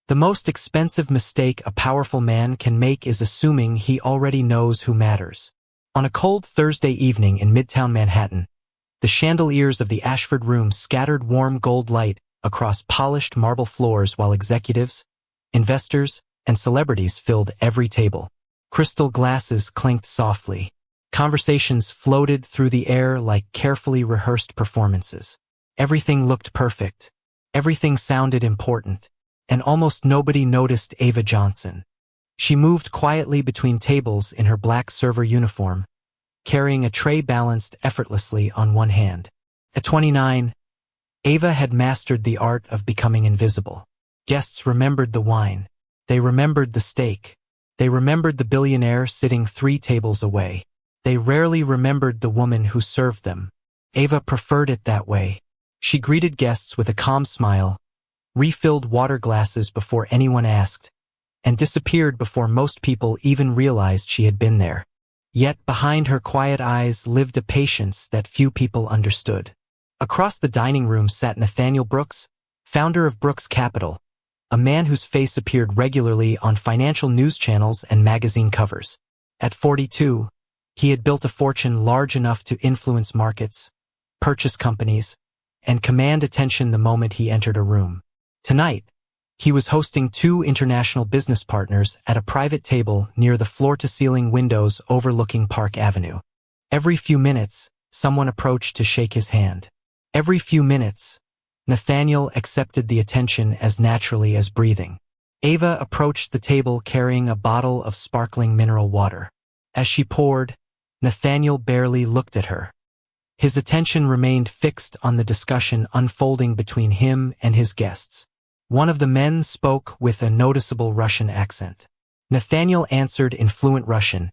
The most expensive mistake a powerful man can make is assuming he already knows who matters. On a cold Thursday evening in Midtown Manhattan, the chandeliers of the Ashford Room scattered warm gold light across polished marble floors while executives, investors, and celebrities filled every table. Crystal glasses clinked softly. Conversations floated through the air like carefully rehearsed performances. Everything looked perfect. Everything sounded important. And almost nobody noticed Ava Johnson. She moved quietly between tables in her black server uniform, carrying a tray balanced effortlessly on one hand. At 29, Ava had mastered the art of becoming invisible. Guests remembered the wine. They remembered the steak. They remembered the billionaire sitting 3 tables away. They rarely remembered the woman who served them. Ava preferred it that way. She greeted guests with a calm smile, refilled water glasses before anyone asked, and disappeared before most people even realized she had been there. Yet behind her quiet eyes lived a patience that few people understood. Across the dining room sat Nathaniel Brooks, founder of Brooks Capital, a man whose face appeared regularly on financial news channels and magazine covers. At 42, he had built a fortune large enough to influence markets, purchase companies, and command attention the moment he entered a room. Tonight, he was hosting 2 international business partners at a private table near the floor-to-ceiling windows overlooking Park Avenue. Every few minutes, someone approached to shake his hand. Every few minutes, Nathaniel accepted the attention as naturally as breathing. Ava approached the table carrying a bottle of sparkling mineral water. As she poured, Nathaniel barely looked at her. His attention remained fixed on the discussion unfolding between him and his guests. One of the men spoke with a noticeable Russian accent. Nathaniel answered in fluent Russian,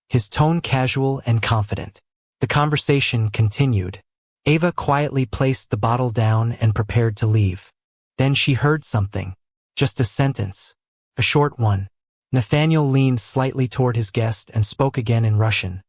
his tone casual and confident. The conversation continued. Ava quietly placed the bottle down and prepared to leave. Then she heard something. Just a sentence. A short one. Nathaniel leaned slightly toward his guest and spoke again in Russian,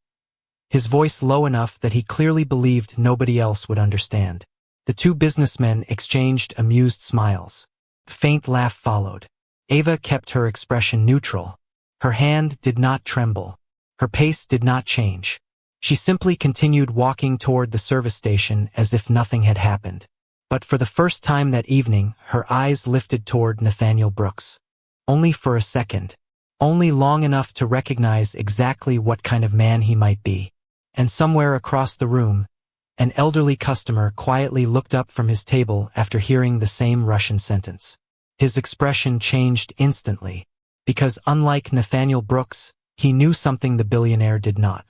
his voice low enough that he clearly believed nobody else would understand. The 2 businessmen exchanged amused smiles. A faint laugh followed. Ava kept her expression neutral. Her hand did not tremble. Her pace did not change. She simply continued walking toward the service station as if nothing had happened. But for the first time that evening, her eyes lifted toward Nathaniel Brooks. Only for a second. Only long enough to recognize exactly what kind of man he might be. And somewhere across the room, an elderly customer quietly looked up from his table after hearing the same Russian sentence. His expression changed instantly, because unlike Nathaniel Brooks, he knew something the billionaire did not.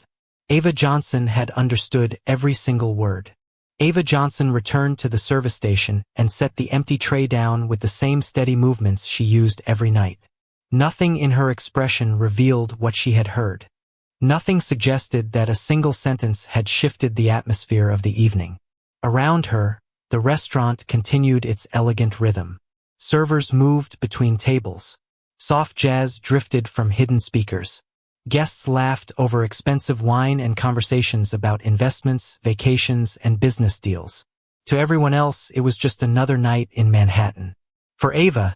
Ava Johnson had understood every single word. Ava Johnson returned to the service station and set the empty tray down with the same steady movements she used every night. Nothing in her expression revealed what she had heard. Nothing suggested that a single sentence had shifted the atmosphere of the evening. Around her, the restaurant continued its elegant rhythm. Servers moved between tables. Soft jazz drifted from hidden speakers. Guests laughed over expensive wine and conversations about investments, vacations, and business deals. To everyone else, it was just another night in Manhattan. For Ava,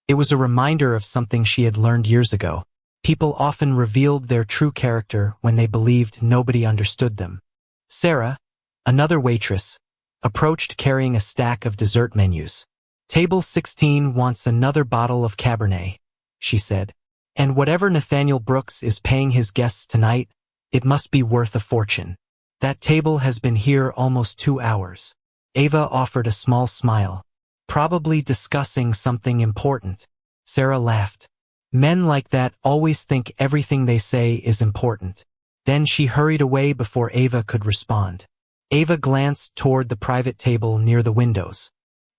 it was a reminder of something she had learned years ago. People often revealed their true character when they believed nobody understood them. Sarah, another waitress, approached carrying a stack of dessert menus. "Table 16 wants another bottle of Cabernet," she said. "And whatever Nathaniel Brooks is paying his guests tonight, it must be worth a fortune. That table has been here almost 2 hours." Ava offered a small smile. "Probably discussing something important." Sarah laughed. "Men like that always think everything they say is important." Then she hurried away before Ava could respond. Ava glanced toward the private table near the windows.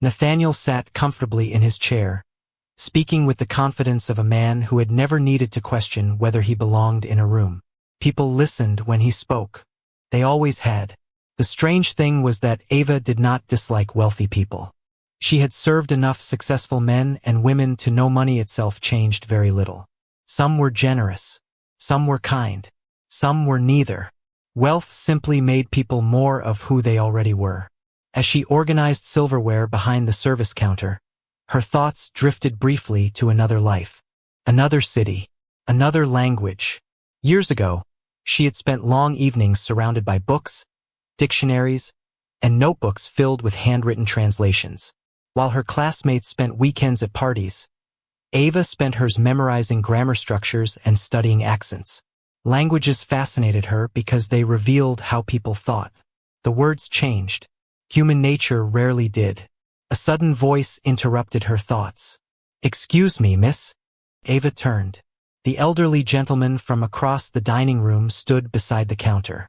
Nathaniel sat comfortably in his chair, speaking with the confidence of a man who had never needed to question whether he belonged in a room. People listened when he spoke. They always had. The strange thing was that Ava did not dislike wealthy people. She had served enough successful men and women to know money itself changed very little. Some were generous. Some were kind. Some were neither. Wealth simply made people more of who they already were. As she organized silverware behind the service counter, Her thoughts drifted briefly to another life, another city, another language. Years ago, she had spent long evenings surrounded by books, dictionaries, and notebooks filled with handwritten translations. While her classmates spent weekends at parties, Ava spent hers memorizing grammar structures and studying accents. Languages fascinated her because they revealed how people thought. The words changed. Human nature rarely did. A sudden voice interrupted her thoughts. "Excuse me, miss." Ava turned. The elderly gentleman from across the dining room stood beside the counter.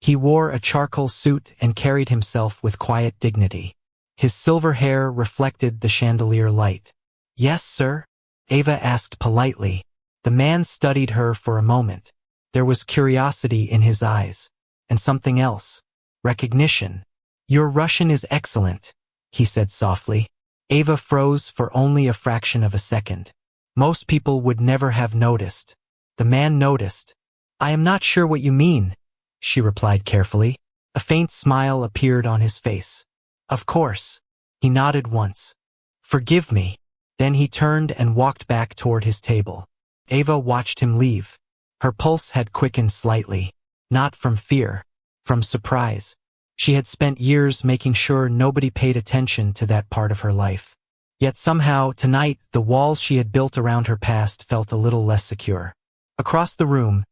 He wore a charcoal suit and carried himself with quiet dignity. His silver hair reflected the chandelier light. "Yes, sir?" Ava asked politely. The man studied her for a moment. There was curiosity in his eyes. And something else. Recognition. "Your Russian is excellent," he said softly. Ava froze for only a fraction of a second. Most people would never have noticed. The man noticed. "I am not sure what you mean," she replied carefully. A faint smile appeared on his face. "Of course." He nodded once. "Forgive me." Then he turned and walked back toward his table. Ava watched him leave. Her pulse had quickened slightly. Not from fear. From surprise. She had spent years making sure nobody paid attention to that part of her life. Yet somehow, tonight, the walls she had built around her past felt a little less secure. Across the room,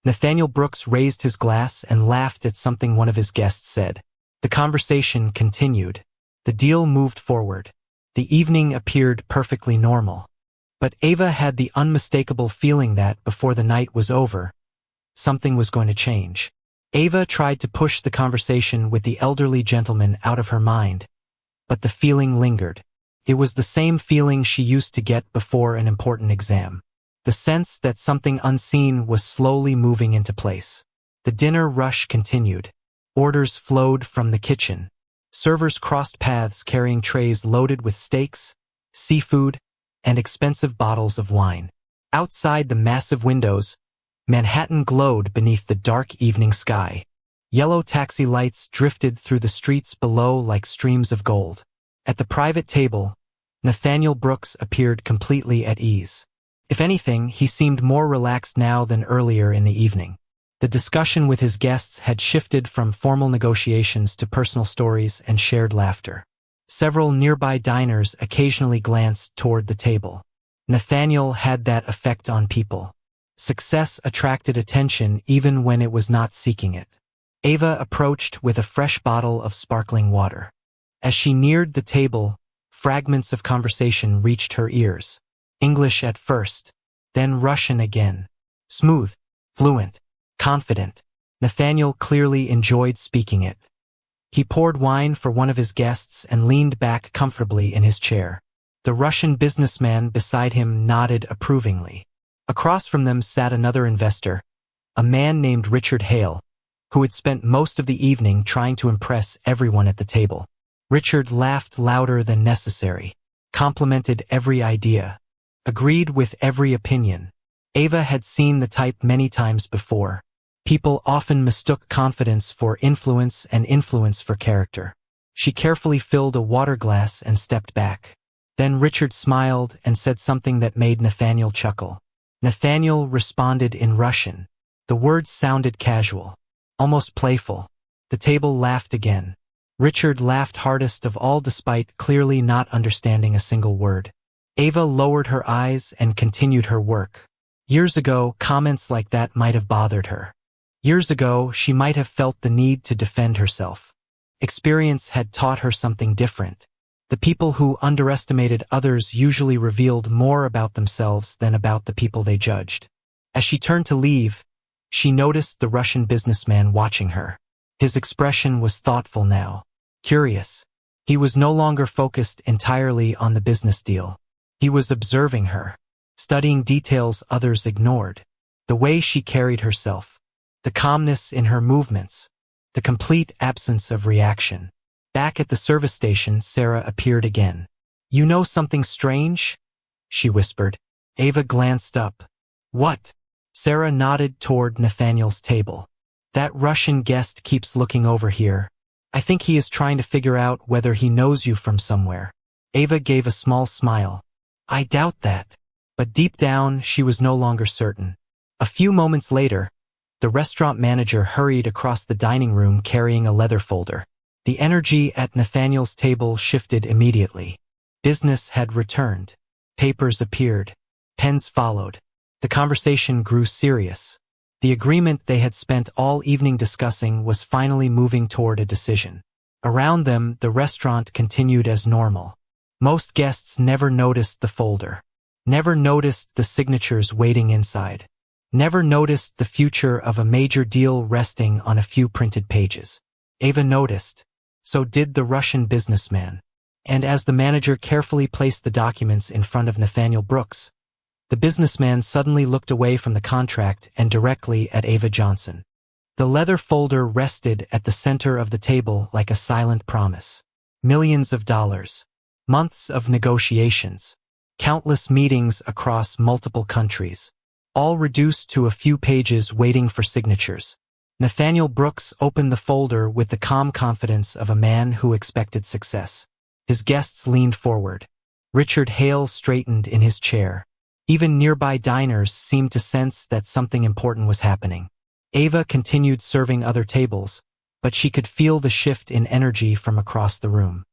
Nathaniel Brooks raised his glass and laughed at something one of his guests said. The conversation continued. The deal moved forward. The evening appeared perfectly normal. But Ava had the unmistakable feeling that, before the night was over, something was going to change. Ava tried to push the conversation with the elderly gentleman out of her mind, but the feeling lingered. It was the same feeling she used to get before an important exam. The sense that something unseen was slowly moving into place. The dinner rush continued. Orders flowed from the kitchen. Servers crossed paths carrying trays loaded with steaks, seafood, and expensive bottles of wine. Outside the massive windows, Manhattan glowed beneath the dark evening sky. Yellow taxi lights drifted through the streets below like streams of gold. At the private table, Nathaniel Brooks appeared completely at ease. If anything, he seemed more relaxed now than earlier in the evening. The discussion with his guests had shifted from formal negotiations to personal stories and shared laughter. Several nearby diners occasionally glanced toward the table. Nathaniel had that effect on people. Success attracted attention even when it was not seeking it. Ava approached with a fresh bottle of sparkling water. As she neared the table, fragments of conversation reached her ears. English at first, then Russian again. Smooth, fluent, confident. Nathaniel clearly enjoyed speaking it. He poured wine for one of his guests and leaned back comfortably in his chair. The Russian businessman beside him nodded approvingly. Across from them sat another investor, a man named Richard Hale, who had spent most of the evening trying to impress everyone at the table. Richard laughed louder than necessary, complimented every idea, agreed with every opinion. Ava had seen the type many times before. People often mistook confidence for influence and influence for character. She carefully filled a water glass and stepped back. Then Richard smiled and said something that made Nathaniel chuckle. Nathaniel responded in Russian. The words sounded casual, almost playful. The table laughed again. Richard laughed hardest of all despite clearly not understanding a single word. Ava lowered her eyes and continued her work. Years ago, comments like that might have bothered her. Years ago, she might have felt the need to defend herself. Experience had taught her something different. The people who underestimated others usually revealed more about themselves than about the people they judged. As she turned to leave, she noticed the Russian businessman watching her. His expression was thoughtful now, curious. He was no longer focused entirely on the business deal. He was observing her, studying details others ignored. The way she carried herself, the calmness in her movements, the complete absence of reaction. Back at the service station, Sarah appeared again. "You know something strange?" she whispered. Ava glanced up. "What?" Sarah nodded toward Nathaniel's table. "That Russian guest keeps looking over here. I think he is trying to figure out whether he knows you from somewhere." Ava gave a small smile. I doubt that. But deep down, she was no longer certain. A few moments later, the restaurant manager hurried across the dining room carrying a leather folder. The energy at Nathaniel's table shifted immediately. Business had returned. Papers appeared. Pens followed. The conversation grew serious. The agreement they had spent all evening discussing was finally moving toward a decision. Around them, the restaurant continued as normal. Most guests never noticed the folder. Never noticed the signatures waiting inside. Never noticed the future of a major deal resting on a few printed pages. Ava noticed. So did the Russian businessman. And as the manager carefully placed the documents in front of Nathaniel Brooks, the businessman suddenly looked away from the contract and directly at Ava Johnson. The leather folder rested at the center of the table like a silent promise. Millions of dollars. Months of negotiations. Countless meetings across multiple countries. All reduced to a few pages waiting for signatures. Nathaniel Brooks opened the folder with the calm confidence of a man who expected success. His guests leaned forward. Richard Hale straightened in his chair. Even nearby diners seemed to sense that something important was happening. Ava continued serving other tables, but she could feel the shift in energy from across the room.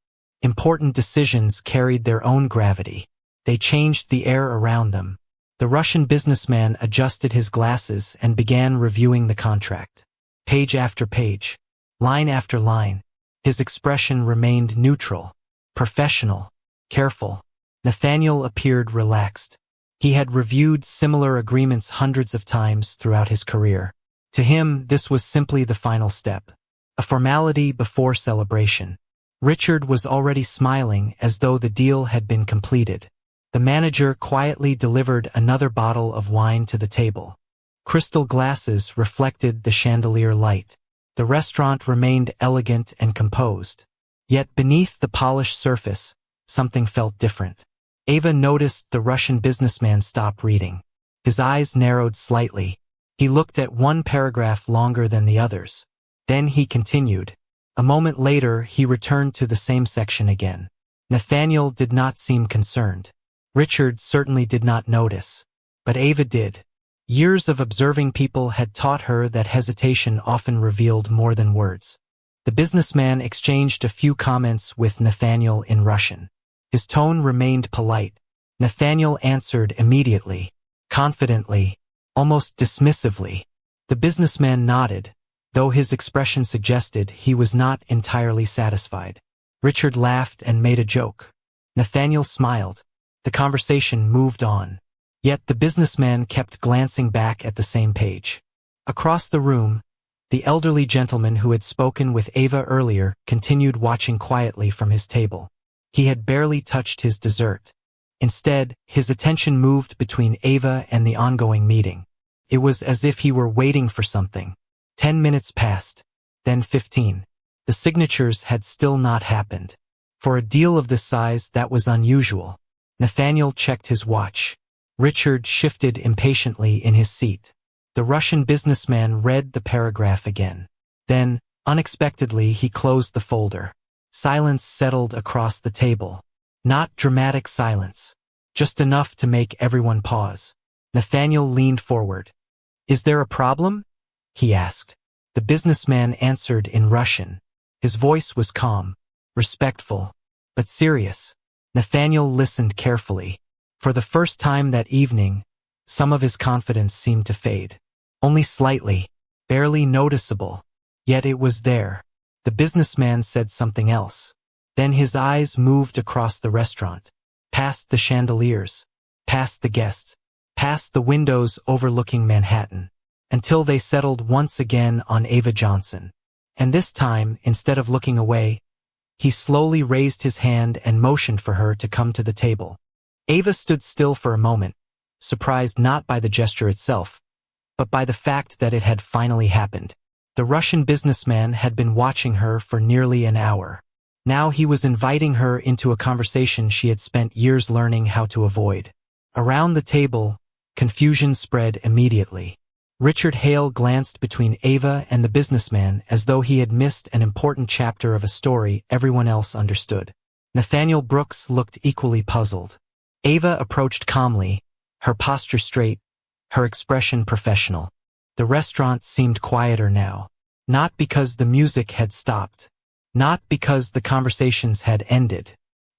Important decisions carried their own gravity. They changed the air around them. The Russian businessman adjusted his glasses and began reviewing the contract. Page after page, line after line, his expression remained neutral, professional, careful. Nathaniel appeared relaxed. He had reviewed similar agreements hundreds of times throughout his career. To him, this was simply the final step, a formality before celebration. Richard was already smiling as though the deal had been completed. The manager quietly delivered another bottle of wine to the table. Crystal glasses reflected the chandelier light. The restaurant remained elegant and composed. Yet beneath the polished surface, something felt different. Ava noticed the Russian businessman stop reading. His eyes narrowed slightly. He looked at one paragraph longer than the others. Then he continued. A moment later, he returned to the same section again. Nathaniel did not seem concerned. Richard certainly did not notice. But Ava did. Years of observing people had taught her that hesitation often revealed more than words. The businessman exchanged a few comments with Nathaniel in Russian. His tone remained polite. Nathaniel answered immediately, confidently, almost dismissively. The businessman nodded, though his expression suggested he was not entirely satisfied. Richard laughed and made a joke. Nathaniel smiled. The conversation moved on. Yet the businessman kept glancing back at the same page. Across the room, the elderly gentleman who had spoken with Ava earlier continued watching quietly from his table. He had barely touched his dessert. Instead, his attention moved between Ava and the ongoing meeting. It was as if he were waiting for something. 10 minutes passed, then 15. The signatures had still not happened. For a deal of this size, that was unusual. Nathaniel checked his watch. Richard shifted impatiently in his seat. The Russian businessman read the paragraph again. Then, unexpectedly, he closed the folder. Silence settled across the table. Not dramatic silence, just enough to make everyone pause. Nathaniel leaned forward. "Is there a problem?" he asked. The businessman answered in Russian. His voice was calm, respectful, but serious. Nathaniel listened carefully. For the first time that evening, some of his confidence seemed to fade. Only slightly, barely noticeable, yet it was there. The businessman said something else. Then his eyes moved across the restaurant, past the chandeliers, past the guests, past the windows overlooking Manhattan, until they settled once again on Ava Johnson. And this time, instead of looking away, he slowly raised his hand and motioned for her to come to the table. Ava stood still for a moment, surprised not by the gesture itself, but by the fact that it had finally happened. The Russian businessman had been watching her for nearly an hour. Now he was inviting her into a conversation she had spent years learning how to avoid. Around the table, confusion spread immediately. Richard Hale glanced between Ava and the businessman as though he had missed an important chapter of a story everyone else understood. Nathaniel Brooks looked equally puzzled. Ava approached calmly, her posture straight, her expression professional. The restaurant seemed quieter now. Not because the music had stopped. Not because the conversations had ended.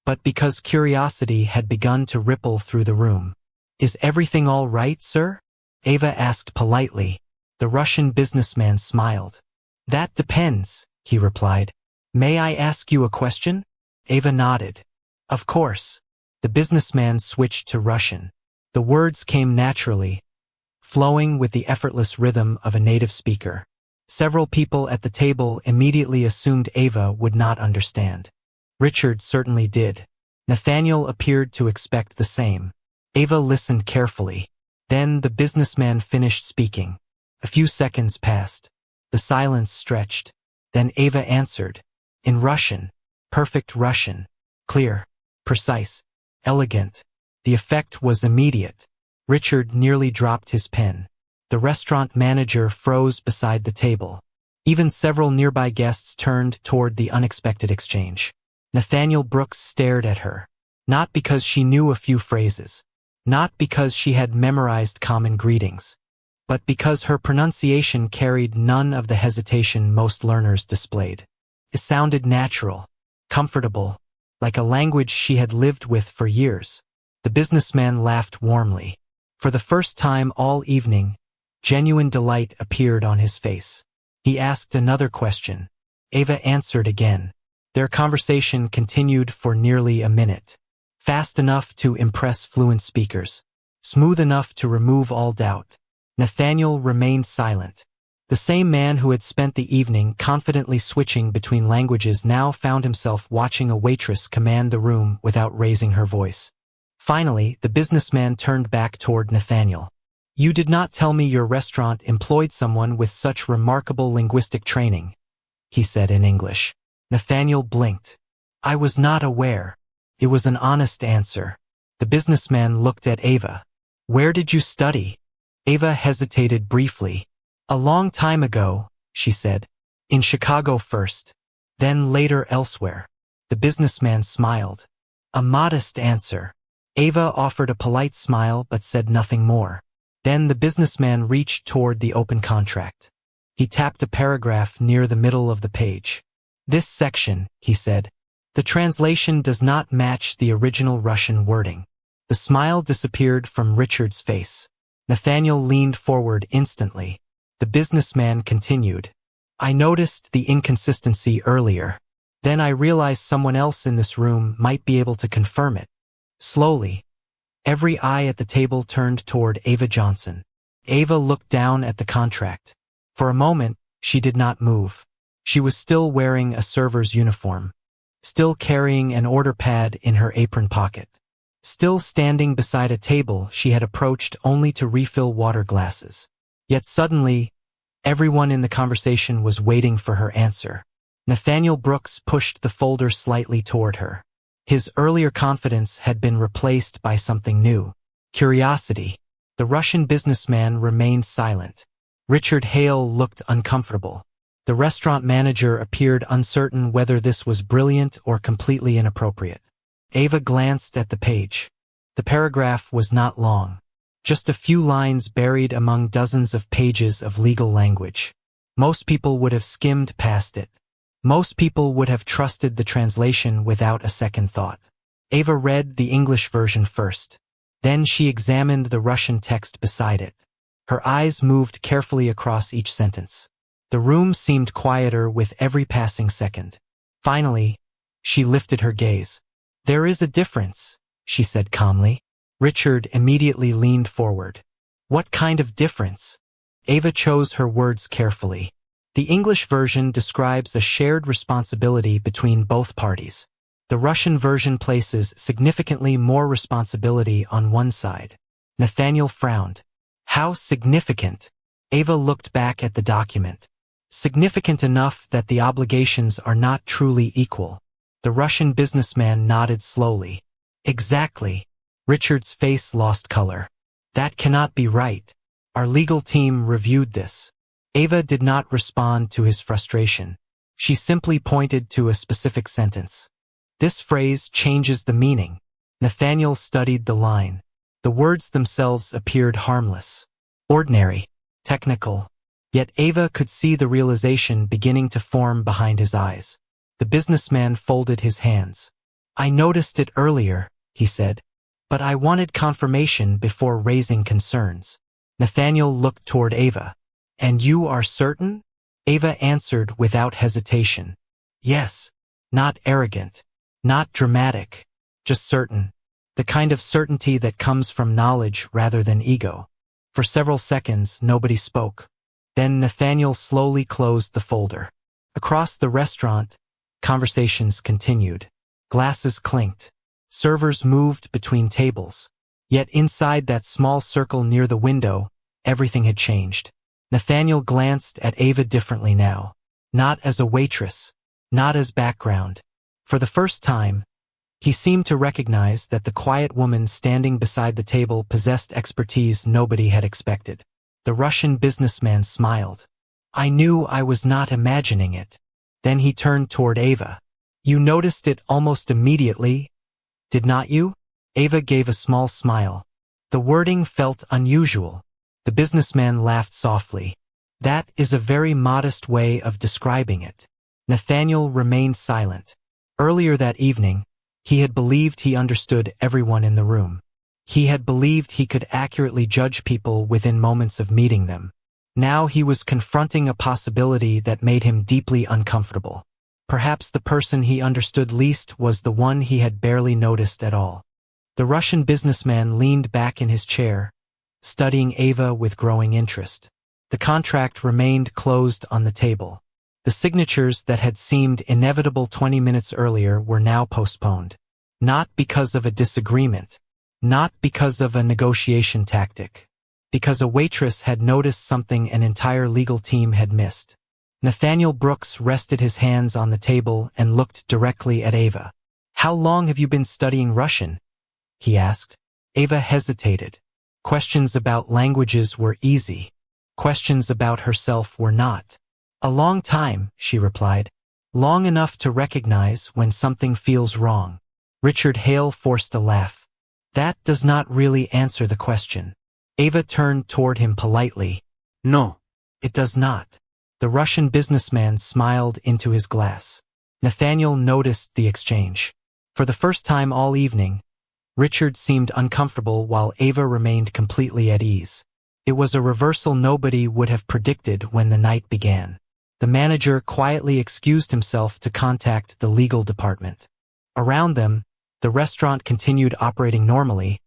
But because curiosity had begun to ripple through the room. "Is everything all right, sir?" Ava asked politely. The Russian businessman smiled. "That depends," he replied. "May I ask you a question?" Ava nodded. "Of course." The businessman switched to Russian. The words came naturally, flowing with the effortless rhythm of a native speaker. Several people at the table immediately assumed Ava would not understand. Richard certainly did. Nathaniel appeared to expect the same. Ava listened carefully. Then the businessman finished speaking. A few seconds passed. The silence stretched. Then Ava answered. In Russian. Perfect Russian. Clear. Precise. Elegant. The effect was immediate. Richard nearly dropped his pen. The restaurant manager froze beside the table. Even several nearby guests turned toward the unexpected exchange. Nathaniel Brooks stared at her. Not because she knew a few phrases. Not because she had memorized common greetings. But because her pronunciation carried none of the hesitation most learners displayed. It sounded natural, comfortable, like a language she had lived with for years. The businessman laughed warmly. For the first time all evening, genuine delight appeared on his face. He asked another question. Ava answered again. Their conversation continued for nearly a minute. Fast enough to impress fluent speakers. Smooth enough to remove all doubt. Nathaniel remained silent. The same man who had spent the evening confidently switching between languages now found himself watching a waitress command the room without raising her voice. Finally, the businessman turned back toward Nathaniel. You did not tell me your restaurant employed someone with such remarkable linguistic training, he said in English. Nathaniel blinked. I was not aware. It was an honest answer. The businessman looked at Ava. Where did you study? Ava hesitated briefly. A long time ago, she said. In Chicago first. Then later elsewhere. The businessman smiled. A modest answer. Ava offered a polite smile but said nothing more. Then the businessman reached toward the open contract. He tapped a paragraph near the middle of the page. This section, he said. The translation does not match the original Russian wording. The smile disappeared from Richard's face. Nathaniel leaned forward instantly. The businessman continued. I noticed the inconsistency earlier. Then I realized someone else in this room might be able to confirm it. Slowly, every eye at the table turned toward Ava Johnson. Ava looked down at the contract. For a moment, she did not move. She was still wearing a server's uniform. Still carrying an order pad in her apron pocket. Still standing beside a table she had approached only to refill water glasses. Yet suddenly, everyone in the conversation was waiting for her answer. Nathaniel Brooks pushed the folder slightly toward her. His earlier confidence had been replaced by something new. Curiosity. The Russian businessman remained silent. Richard Hale looked uncomfortable. The restaurant manager appeared uncertain whether this was brilliant or completely inappropriate. Ava glanced at the page. The paragraph was not long. Just a few lines buried among dozens of pages of legal language. Most people would have skimmed past it. Most people would have trusted the translation without a second thought. Ava read the English version first. Then she examined the Russian text beside it. Her eyes moved carefully across each sentence. The room seemed quieter with every passing second. Finally, she lifted her gaze. There is a difference, she said calmly. Richard immediately leaned forward. What kind of difference? Ava chose her words carefully. The English version describes a shared responsibility between both parties. The Russian version places significantly more responsibility on one side. Nathaniel frowned. How significant? Ava looked back at the document. Significant enough that the obligations are not truly equal. The Russian businessman nodded slowly. Exactly. Richard's face lost color. That cannot be right. Our legal team reviewed this. Ava did not respond to his frustration. She simply pointed to a specific sentence. This phrase changes the meaning. Nathaniel studied the line. The words themselves appeared harmless, ordinary, technical. Yet Ava could see the realization beginning to form behind his eyes. The businessman folded his hands. I noticed it earlier, he said, but I wanted confirmation before raising concerns. Nathaniel looked toward Ava. And you are certain? Ava answered without hesitation. Yes. Not arrogant. Not dramatic. Just certain. The kind of certainty that comes from knowledge rather than ego. For several seconds, nobody spoke. Then Nathaniel slowly closed the folder. Across the restaurant, conversations continued. Glasses clinked. Servers moved between tables. Yet inside that small circle near the window, everything had changed. Nathaniel glanced at Ava differently now. Not as a waitress. Not as background. For the first time, he seemed to recognize that the quiet woman standing beside the table possessed expertise nobody had expected. The Russian businessman smiled. I knew I was not imagining it. Then he turned toward Ava. You noticed it almost immediately, did not you? Ava gave a small smile. The wording felt unusual. The businessman laughed softly. That is a very modest way of describing it. Nathaniel remained silent. Earlier that evening, he had believed he understood everyone in the room. He had believed he could accurately judge people within moments of meeting them. Now he was confronting a possibility that made him deeply uncomfortable. Perhaps the person he understood least was the one he had barely noticed at all. The Russian businessman leaned back in his chair, studying Ava with growing interest. The contract remained closed on the table. The signatures that had seemed inevitable 20 minutes earlier were now postponed. Not because of a disagreement. Not because of a negotiation tactic. Because a waitress had noticed something an entire legal team had missed. Nathaniel Brooks rested his hands on the table and looked directly at Ava. How long have you been studying Russian? He asked. Ava hesitated. Questions about languages were easy. Questions about herself were not. A long time, she replied. Long enough to recognize when something feels wrong. Richard Hale forced a laugh. That does not really answer the question. Ava turned toward him politely. No, it does not. The Russian businessman smiled into his glass. Nathaniel noticed the exchange. For the first time all evening, Richard seemed uncomfortable while Ava remained completely at ease. It was a reversal nobody would have predicted when the night began. The manager quietly excused himself to contact the legal department. Around them, the restaurant continued operating normally,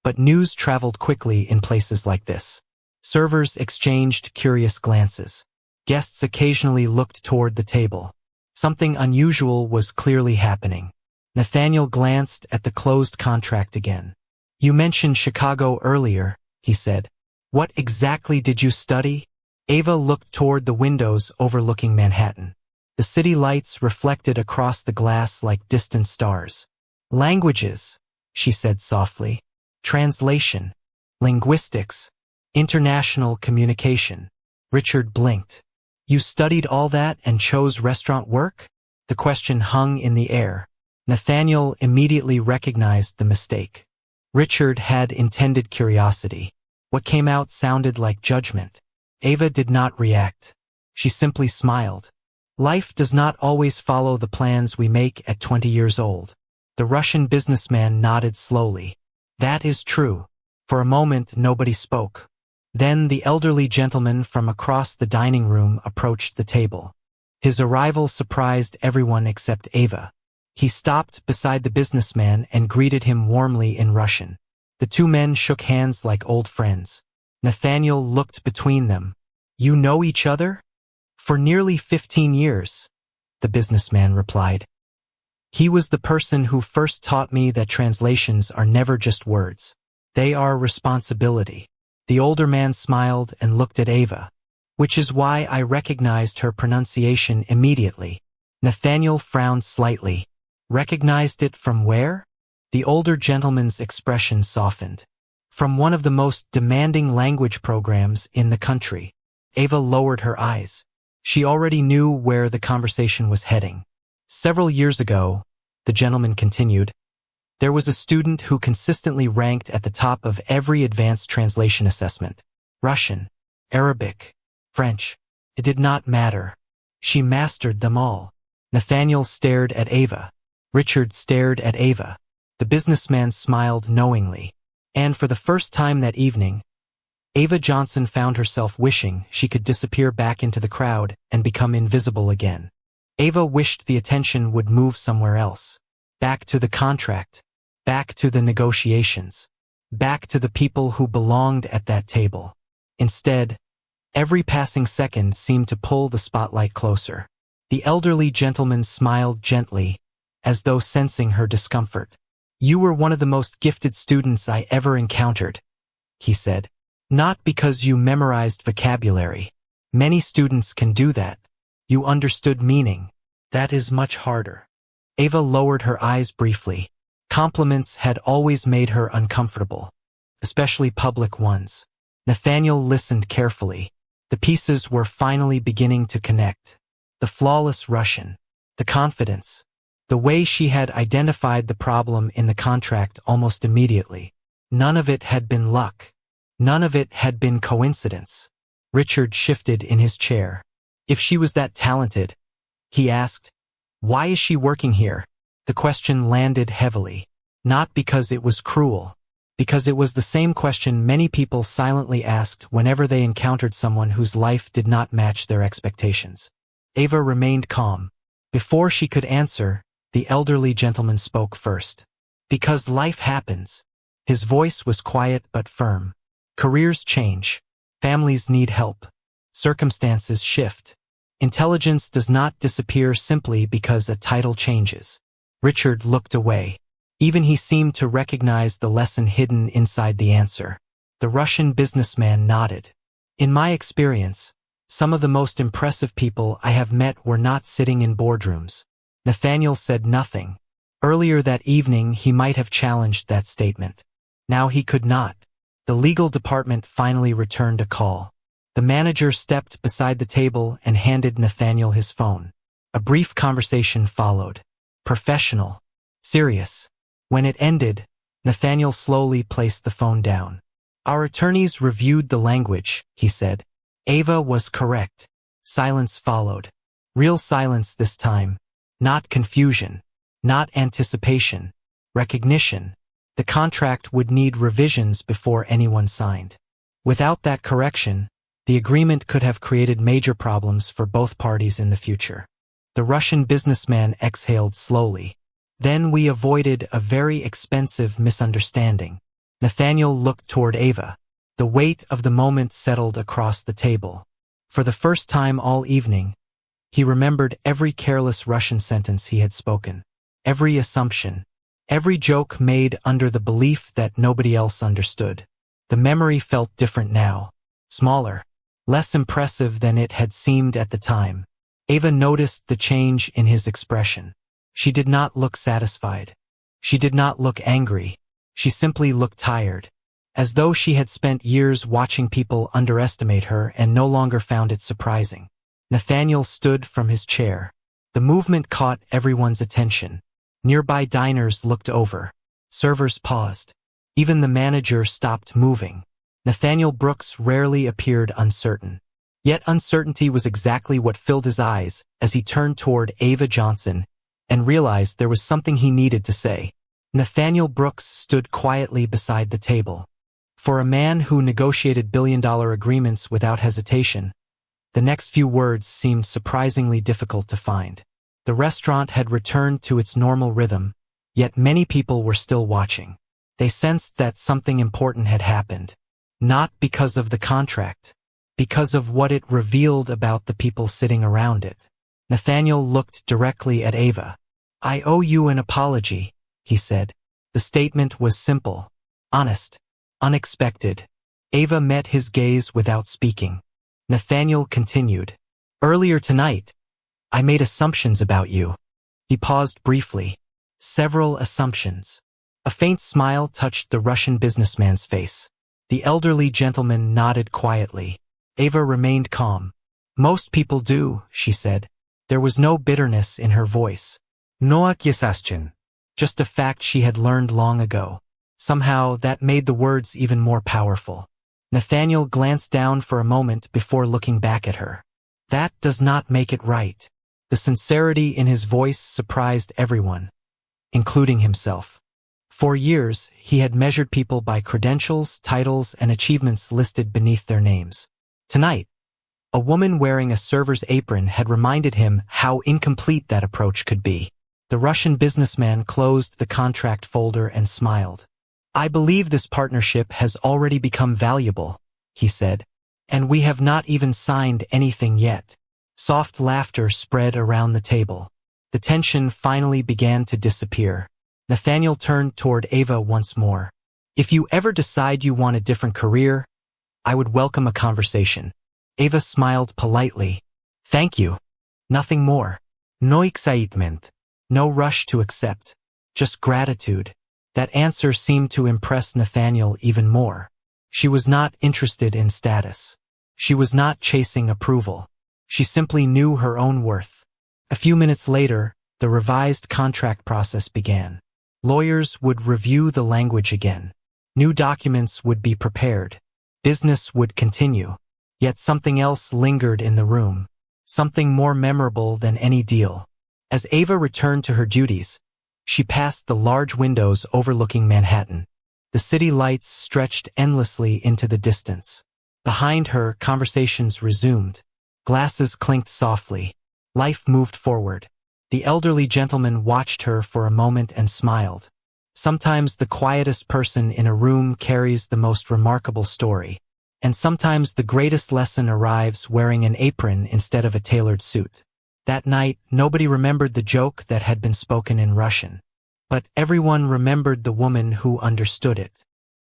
but news traveled quickly in places like this. Servers exchanged curious glances. Guests occasionally looked toward the table. Something unusual was clearly happening. Nathaniel glanced at the closed contract again. You mentioned Chicago earlier, he said. What exactly did you study? Ava looked toward the windows overlooking Manhattan. The city lights reflected across the glass like distant stars. Languages, she said softly. Translation. Linguistics. International communication. Richard blinked. You studied all that and chose restaurant work? The question hung in the air. Nathaniel immediately recognized the mistake. Richard had intended curiosity. What came out sounded like judgment. Ava did not react. She simply smiled. Life does not always follow the plans we make at 20 years old. The Russian businessman nodded slowly. That is true. For a moment, nobody spoke. Then the elderly gentleman from across the dining room approached the table. His arrival surprised everyone except Ava. He stopped beside the businessman and greeted him warmly in Russian. The two men shook hands like old friends. Nathaniel looked between them. You know each other? For nearly 15 years, the businessman replied. He was the person who first taught me that translations are never just words. They are responsibility. The older man smiled and looked at Ava, which is why I recognized her pronunciation immediately. Nathaniel frowned slightly. Recognized it from where? The older gentleman's expression softened. From one of the most demanding language programs in the country. Ava lowered her eyes. She already knew where the conversation was heading. Several years ago, the gentleman continued. There was a student who consistently ranked at the top of every advanced translation assessment. Russian, Arabic, French. It did not matter. She mastered them all. Nathaniel stared at Ava. Richard stared at Ava. The businessman smiled knowingly. And for the first time that evening, Ava Johnson found herself wishing she could disappear back into the crowd and become invisible again. Ava wished the attention would move somewhere else. Back to the contract. Back to the negotiations. Back to the people who belonged at that table. Instead, every passing second seemed to pull the spotlight closer. The elderly gentleman smiled gently, as though sensing her discomfort. You were one of the most gifted students I ever encountered, he said. Not because you memorized vocabulary. Many students can do that. You understood meaning. That is much harder. Ava lowered her eyes briefly. Compliments had always made her uncomfortable, especially public ones. Nathaniel listened carefully. The pieces were finally beginning to connect. The flawless Russian, the confidence, the way she had identified the problem in the contract almost immediately. None of it had been luck. None of it had been coincidence. Richard shifted in his chair. If she was that talented, he asked, why is she working here? The question landed heavily. Not because it was cruel, because it was the same question many people silently asked whenever they encountered someone whose life did not match their expectations. Ava remained calm. Before she could answer, the elderly gentleman spoke first. Because life happens. His voice was quiet but firm. Careers change. Families need help. Circumstances shift. Intelligence does not disappear simply because a title changes. Richard looked away. Even he seemed to recognize the lesson hidden inside the answer. The Russian businessman nodded. In my experience, some of the most impressive people I have met were not sitting in boardrooms. Nathaniel said nothing. Earlier that evening he might have challenged that statement. Now he could not. The legal department finally returned a call. The manager stepped beside the table and handed Nathaniel his phone. A brief conversation followed. Professional. Serious. When it ended, Nathaniel slowly placed the phone down. Our attorneys reviewed the language, he said. Ava was correct. Silence followed. Real silence this time. Not confusion. Not anticipation. Recognition. The contract would need revisions before anyone signed. Without that correction, the agreement could have created major problems for both parties in the future. The Russian businessman exhaled slowly. Then we avoided a very expensive misunderstanding. Nathaniel looked toward Ava. The weight of the moment settled across the table. For the first time all evening, he remembered every careless Russian sentence he had spoken, every assumption, every joke made under the belief that nobody else understood. The memory felt different now, smaller, less impressive than it had seemed at the time. Ava noticed the change in his expression. She did not look satisfied. She did not look angry. She simply looked tired, as though she had spent years watching people underestimate her and no longer found it surprising. Nathaniel stood from his chair. The movement caught everyone's attention. Nearby diners looked over. Servers paused. Even the manager stopped moving. Nathaniel Brooks rarely appeared uncertain. Yet uncertainty was exactly what filled his eyes as he turned toward Ava Johnson and realized there was something he needed to say. Nathaniel Brooks stood quietly beside the table. For a man who negotiated billion-dollar agreements without hesitation, the next few words seemed surprisingly difficult to find. The restaurant had returned to its normal rhythm, yet many people were still watching. They sensed that something important had happened. Not because of the contract, because of what it revealed about the people sitting around it. Nathaniel looked directly at Ava. I owe you an apology, he said. The statement was simple, honest, unexpected. Ava met his gaze without speaking. Nathaniel continued. Earlier tonight, I made assumptions about you. He paused briefly. Several assumptions. A faint smile touched the Russian businessman's face. The elderly gentleman nodded quietly. Ava remained calm. Most people do, she said. There was no bitterness in her voice. Noak Yasaschin. Just a fact she had learned long ago. Somehow, that made the words even more powerful. Nathaniel glanced down for a moment before looking back at her. That does not make it right. The sincerity in his voice surprised everyone, including himself. For years, he had measured people by credentials, titles, and achievements listed beneath their names. Tonight, a woman wearing a server's apron had reminded him how incomplete that approach could be. The Russian businessman closed the contract folder and smiled. I believe this partnership has already become valuable, he said, and we have not even signed anything yet. Soft laughter spread around the table. The tension finally began to disappear. Nathaniel turned toward Ava once more. If you ever decide you want a different career, I would welcome a conversation. Ava smiled politely. Thank you. Nothing more. No excitement. No rush to accept. Just gratitude. That answer seemed to impress Nathaniel even more. She was not interested in status. She was not chasing approval. She simply knew her own worth. A few minutes later, the revised contract process began. Lawyers would review the language again. New documents would be prepared. Business would continue. Yet something else lingered in the room. Something more memorable than any deal. As Ava returned to her duties, she passed the large windows overlooking Manhattan. The city lights stretched endlessly into the distance. Behind her, conversations resumed. Glasses clinked softly. Life moved forward. The elderly gentleman watched her for a moment and smiled. Sometimes the quietest person in a room carries the most remarkable story. And sometimes the greatest lesson arrives wearing an apron instead of a tailored suit. That night, nobody remembered the joke that had been spoken in Russian. But everyone remembered the woman who understood it.